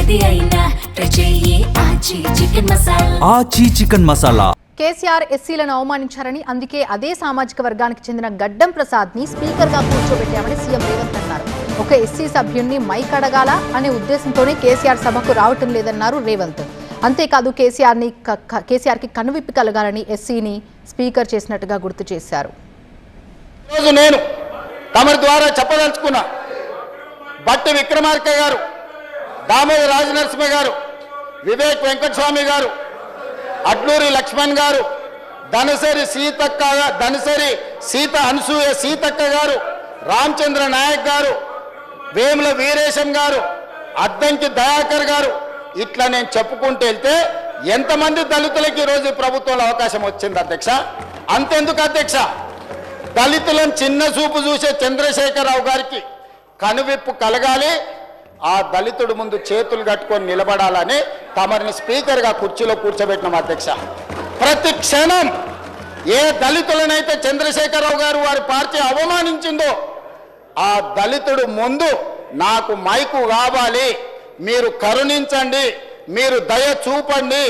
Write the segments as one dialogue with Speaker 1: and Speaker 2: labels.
Speaker 1: ఏది అయినా రుచి ఆచి చికెన్ మసాలా.
Speaker 2: ఆచి చికెన్ మసాలా.
Speaker 3: కేసీఆర్ ఎస్సీలను అవమానించారని, అందుకే అదే సామాజిక వర్గానికి చెందిన గడ్డం ప్రసాద్ ని స్పీకర్ గా కూర్చోబెట్టామని సీఎం రేవంత్ అన్నారు. ఒక ఎస్సీ సభ్యుణ్ణి మైక్ అడగాల అనే ఉద్దేశంతోనే కేసీఆర్ సభకు రావటం లేదన్నారు రేవంత్. అంతేకాదు కేసీఆర్ కి కనువిప్పి కలగాలని ఎస్సీని స్పీకర్ చేసినట్టుగా గుర్తు చేశారు.
Speaker 4: నేను తమరి ద్వారా చెప్పదలుచుకున్నా, బట్టి విక్రమార్క గారు, దామోదర రాజనరసింహ గారు, వివేక్ వెంకటస్వామి గారు, అడ్లూరి లక్ష్మణ్ గారు, ధనసరి సీత అనసూయ సీతక్క గారు, రామచంద్ర నాయక్ గారు, వేముల వీరేశం గారు, అద్దంకి దయాకర్ గారు, ఇట్లా నేను చెప్పుకుంటూ వెళ్తే ఎంతమంది దళితులకి ఈరోజు ప్రభుత్వంలో అవకాశం వచ్చింది అధ్యక్ష. అంతెందుకు అధ్యక్ష, దళితులను చిన్న చూపు చూసే చంద్రశేఖరరావు గారికి కనువిప్పు కలగాలి, ఆ దళితుడు ముందు చేతులు కట్టుకొని నిలబడాలని తమరిని స్పీకర్గా కుర్చీలో కూర్చోబెట్టినాం అధ్యక్ష. ప్రతి క్షణం ఏ దళితులనైతే చంద్రశేఖరరావు గారు వారి పార్టీ అవమానించిందో ఆ దళితుడు ముందు నాకు మైకు కావాలి, మీరు కరుణించండి, మీరు దయ చూపండి,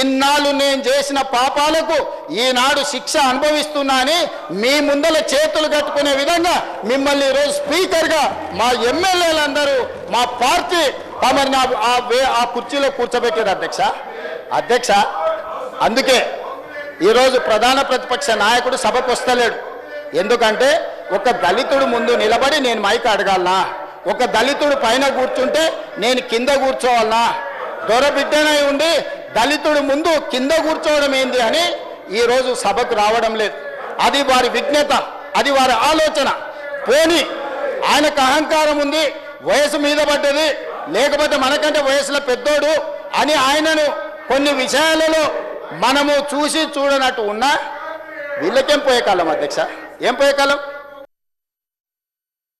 Speaker 4: ఇన్నాళ్ళు నేను చేసిన పాపాలకు ఈనాడు శిక్ష అనుభవిస్తున్నా అని మీ ముందల చేతులు కట్టుకునే విధంగా మిమ్మల్ని ఈరోజు స్పీకర్గా మా ఎమ్మెల్యేలందరూ మా పార్టీ తమరిని ఆ కుర్చీలో కూర్చోబెట్టారు అధ్యక్ష. అందుకే ఈరోజు ప్రధాన ప్రతిపక్ష నాయకుడు సభకు వస్తలేడు. ఎందుకంటే ఒక దళితుడు ముందు నిలబడి నేను మైక్ అడగాలనా, ఒక దళితుడు పైన కూర్చుంటే నేను కింద కూర్చోవాలనా, దొరబిడ్డనై ఉండి దళితుడు ముందు కింద కూర్చోవడం ఏంది అని ఈరోజు సభకు రావడం లేదు. అది వారి విజ్ఞత, అది వారి ఆలోచన. పోని ఆయనకు అహంకారం ఉంది, వయసు మీద పడ్డది, లేకపోతే మనకంటే వయసులో పెద్దోడు అని ఆయనను కొన్ని విషయాలలో మనము చూసి చూడనట్టు ఉన్నా వీళ్ళకేం పోయే కాలం అధ్యక్ష, ఏం పోయే కాలం?